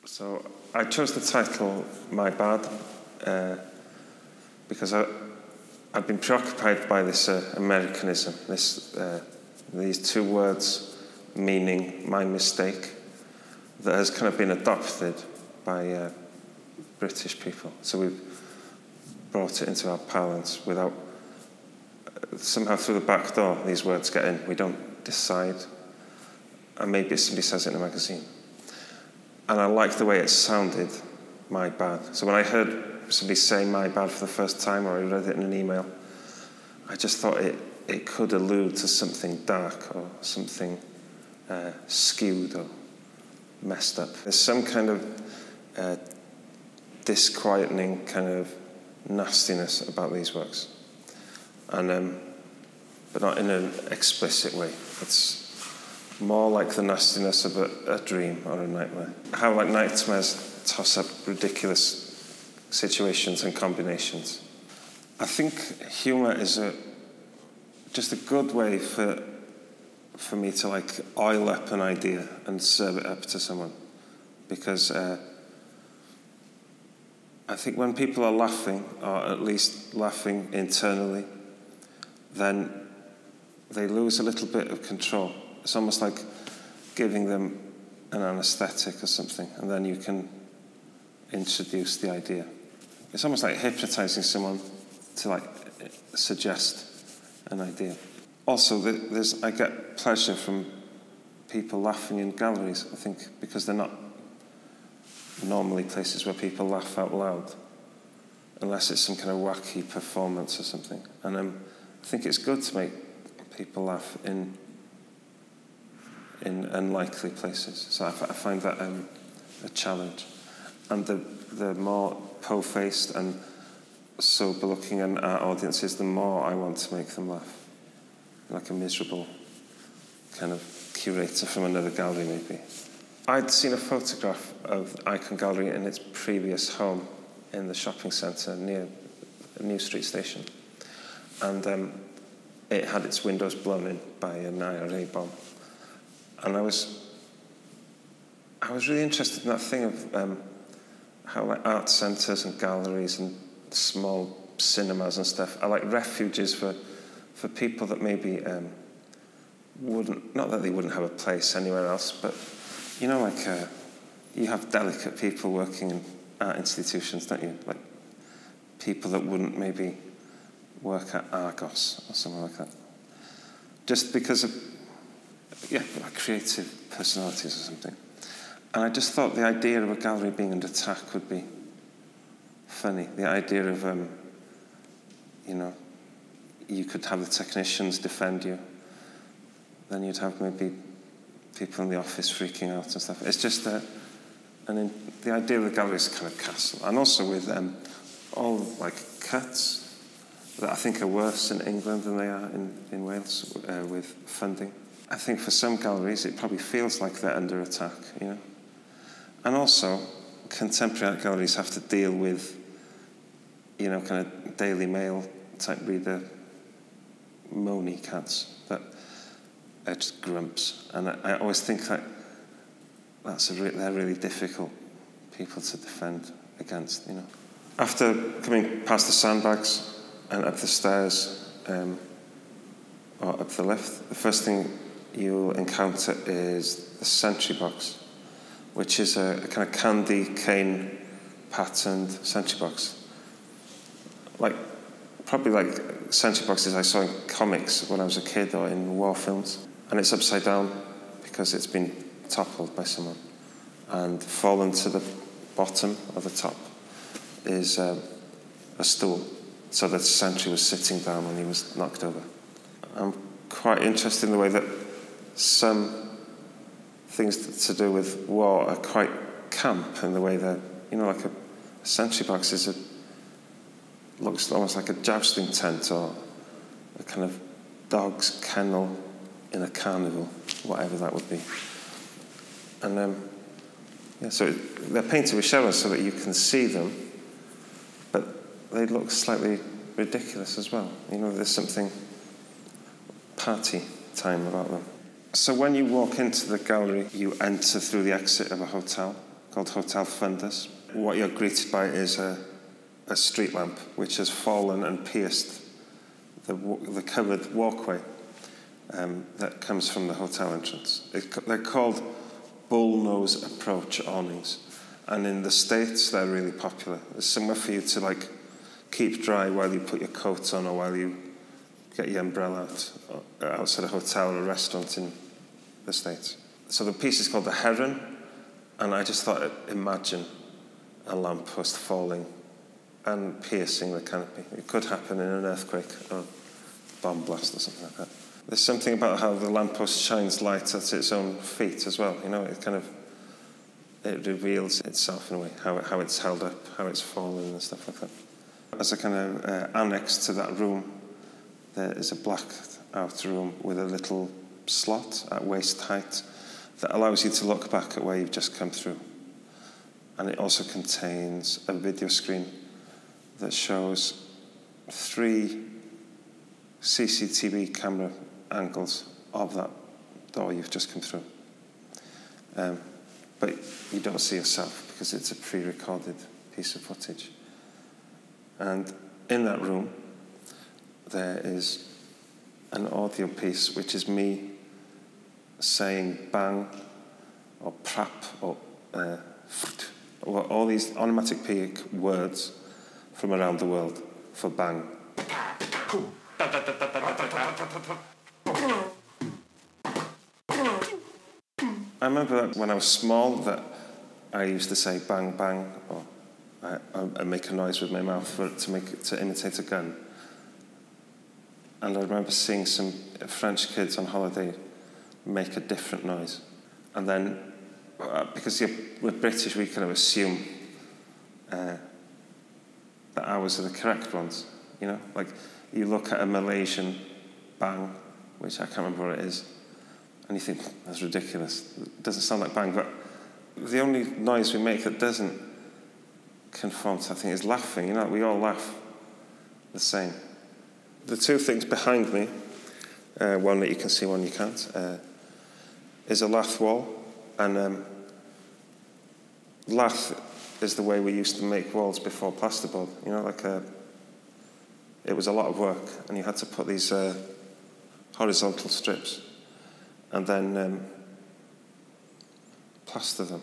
So I chose the title My Bad because I've been preoccupied by this Americanism, these two words meaning my mistake, that has kind of been adopted by British people. So we've brought it into our parlance without, somehow through the back door, these words get in. We don't decide. And maybe somebody says it in a magazine. And I liked the way it sounded, my bad. So when I heard somebody say my bad for the first time, or I read it in an email, I just thought it could allude to something dark or something skewed or messed up. There's some kind of disquieting kind of nastiness about these works, and but not in an explicit way. It's more like the nastiness of a dream or a nightmare. How like nightmares toss up ridiculous situations and combinations. I think humour is just a good way for me to like oil up an idea and serve it up to someone, because I think when people are laughing, or at least laughing internally, then they lose a little bit of control. It's almost like giving them an anaesthetic or something, and then you can introduce the idea. It's almost like hypnotising someone to like suggest an idea. Also, I get pleasure from people laughing in galleries, I think, because they're not normally places where people laugh out loud, unless it's some kind of wacky performance or something. And I think it's good to make people laugh in unlikely places. So I find that a challenge. And the more po-faced and sober-looking an art audience is, the more I want to make them laugh. Like a miserable kind of curator from another gallery, maybe. I'd seen a photograph of the Ikon gallery in its previous home in the shopping centre near New Street Station. And it had its windows blown in by an IRA bomb. And I was really interested in that thing of how like art centres and galleries and small cinemas and stuff are like refuges for people that maybe not that they wouldn't have a place anywhere else, but you know, like you have delicate people working in art institutions, don't you? Like people that wouldn't maybe work at Argos or something like that, just because of like creative personalities or something. And I just thought the idea of a gallery being under attack would be funny. The idea of you could have the technicians defend you, then you'd have maybe people in the office freaking out and stuff. It's just the idea of the gallery is kind of castle, and also with all like cuts that I think are worse in England than they are in Wales with funding. I think for some galleries it probably feels like they're under attack, you know. And also, contemporary art galleries have to deal with, you know, kind of Daily Mail type reader moany cats that are just grumps. And I always think that they're really difficult people to defend against, you know. After coming past the sandbags and up the stairs, or up the lift, the first thing you'll encounter is the sentry box, which is a kind of candy cane patterned sentry box. Probably like sentry boxes I saw in comics when I was a kid or in war films. And it's upside down because it's been toppled by someone. And fallen to the bottom of the top is a stool. So the sentry was sitting down when he was knocked over. I'm quite interested in the way that some things to do with war are quite camp, in the way that, you know, like a sentry box looks almost like a jousting tent or a kind of dog's kennel in a carnival, whatever that would be. And so they're painted with shadows so that you can see them, but they look slightly ridiculous as well. You know, there's something party time about them. So when you walk into the gallery, you enter through the exit of a hotel called Hotel Fundus. What you're greeted by is a street lamp which has fallen and pierced the covered walkway that comes from the hotel entrance. They're called bullnose approach awnings, and in the States they're really popular. There's somewhere for you to like keep dry while you put your coat on, or while you get your umbrella out outside a hotel or a restaurant in the States. So the piece is called The Heron, and I just thought, imagine a lamppost falling and piercing the canopy. It could happen in an earthquake or a bomb blast or something like that. There's something about how the lamppost shines light at its own feet as well. You know, it reveals itself in a way, how it's held up, how it's fallen and stuff like that. As a kind of annex to that room, there is a blacked out room with a little slot at waist height that allows you to look back at where you've just come through. And it also contains a video screen that shows 3 CCTV camera angles of that door you've just come through. But you don't see yourself because it's a pre-recorded piece of footage. And in that room, there is an audio piece which is me saying bang or prap or all these onomatopoeic words from around the world for bang. I remember that when I was small that I used to say bang bang, or I make a noise with my mouth to imitate a gun. And I remember seeing some French kids on holiday make a different noise. And then, because we're British, we kind of assume that ours are the correct ones, you know? Like, you look at a Malaysian bang, which I can't remember what it is, and you think, that's ridiculous. It doesn't sound like bang, but the only noise we make that doesn't conform to that thing is laughing, you know? We all laugh the same. The 2 things behind me, one that you can see, one you can't, is a lath wall. And lath is the way we used to make walls before plasterboard. You know, it was a lot of work, and you had to put these horizontal strips and then plaster them.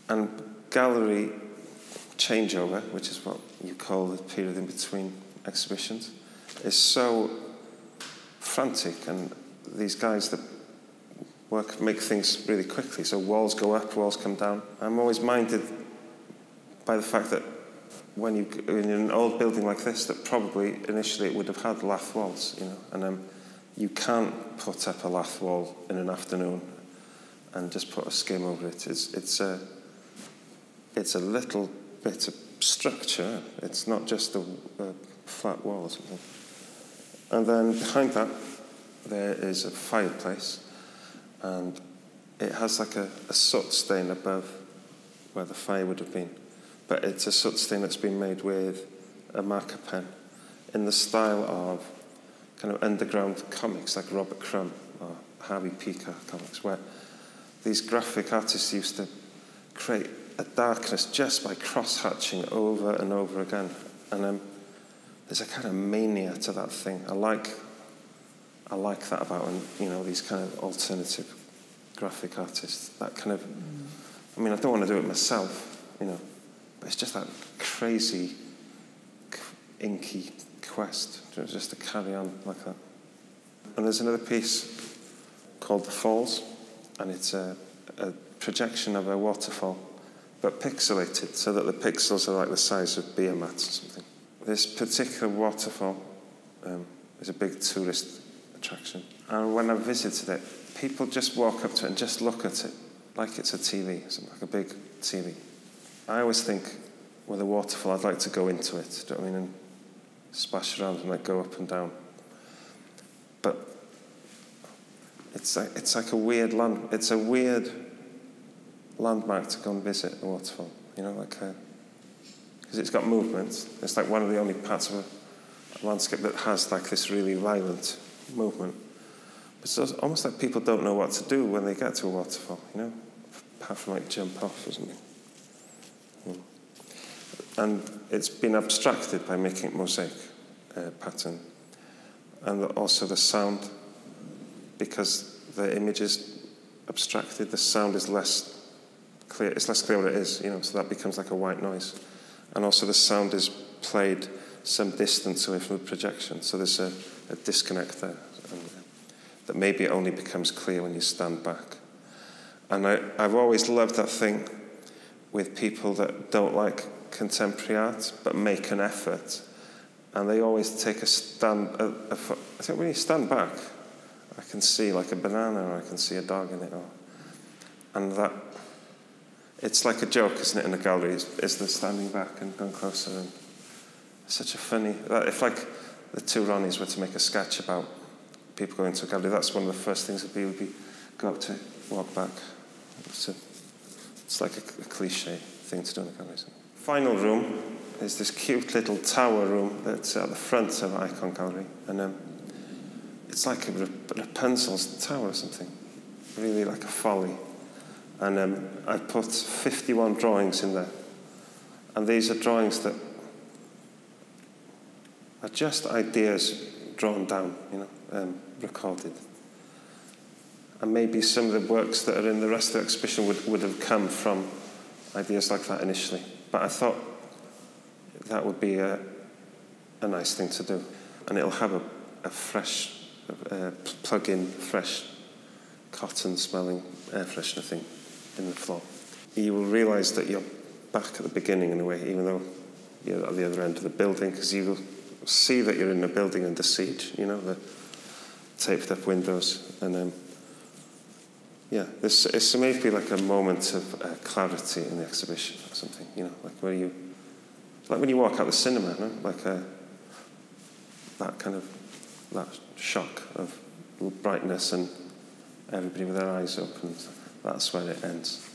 And gallery changeover, which is what you call the period in between exhibitions, is so frantic, and these guys that make things really quickly. So walls go up, walls come down. I'm always minded by the fact that when you're in an old building like this, that probably initially it would have had lath walls, you know, and you can't put up a lath wall in an afternoon and just put a skim over it. It's a little bit of structure. It's not just a flat wall or something. And then behind that, there is a fireplace, and it has like a soot stain above where the fire would have been. But it's a soot stain that's been made with a marker pen in the style of kind of underground comics like Robert Crumb or Harvey Peacock comics, where these graphic artists used to create a darkness just by cross-hatching over and over again. And there's a kind of mania to that thing. I like that about, you know, these kind of alternative graphic artists. That kind of, I mean, I don't want to do it myself, you know, but it's just that crazy, inky quest just to carry on like that. And there's another piece called The Falls, and it's a projection of a waterfall, but pixelated, so that the pixels are like the size of beer mats or something. This particular waterfall is a big tourist attraction. And when I visited it, people just walk up to it and just look at it like it's a TV, something like a big TV. I always think, with a waterfall, I'd like to go into it, do you know what I mean, and splash around and like go up and down. But it's like a weird landmark to go and visit a waterfall, you know, like because it's got movement. It's like one of the only parts of a landscape that has like this really violent movement. It's almost like people don't know what to do when they get to a waterfall, you know. have to like jump off or something. And it's been abstracted by making it mosaic pattern. And also the sound, because the image is abstracted, the sound is less clear. It's less clear what it is, so that becomes like a white noise. And also the sound is played some distance away from the projection, so there's a disconnect there. And that maybe it only becomes clear when you stand back. And I've always loved that thing with people that don't like contemporary art but make an effort, and they always take a stand. I think when you stand back, I can see like a banana, or I can see a dog in it, and that it's like a joke, isn't it? In a gallery, is the standing back and going closer, and it's such a funny. If like the two Ronnies were to make a sketch about people going to a gallery, that's one of the first things would be go up to walk back. It's like a cliche thing to do in a gallery. Final room is this cute little tower room that's at the front of Ikon gallery, and it's like a Rapunzel's tower or something, really like a folly. And I put 51 drawings in there, and these are drawings that are just ideas drawn down, recorded. And maybe some of the works that are in the rest of the exhibition would have come from ideas like that initially. But I thought that would be a nice thing to do. And it'll have a fresh, plug-in, fresh, cotton-smelling air freshener thing in the floor. You will realise that you're back at the beginning in a way, even though you're at the other end of the building, because you will see that you're in a building under siege, the taped-up windows. And it's maybe like a moment of clarity in the exhibition or something, like when you walk out the cinema, like that shock of brightness and everybody with their eyes open. That's where it ends.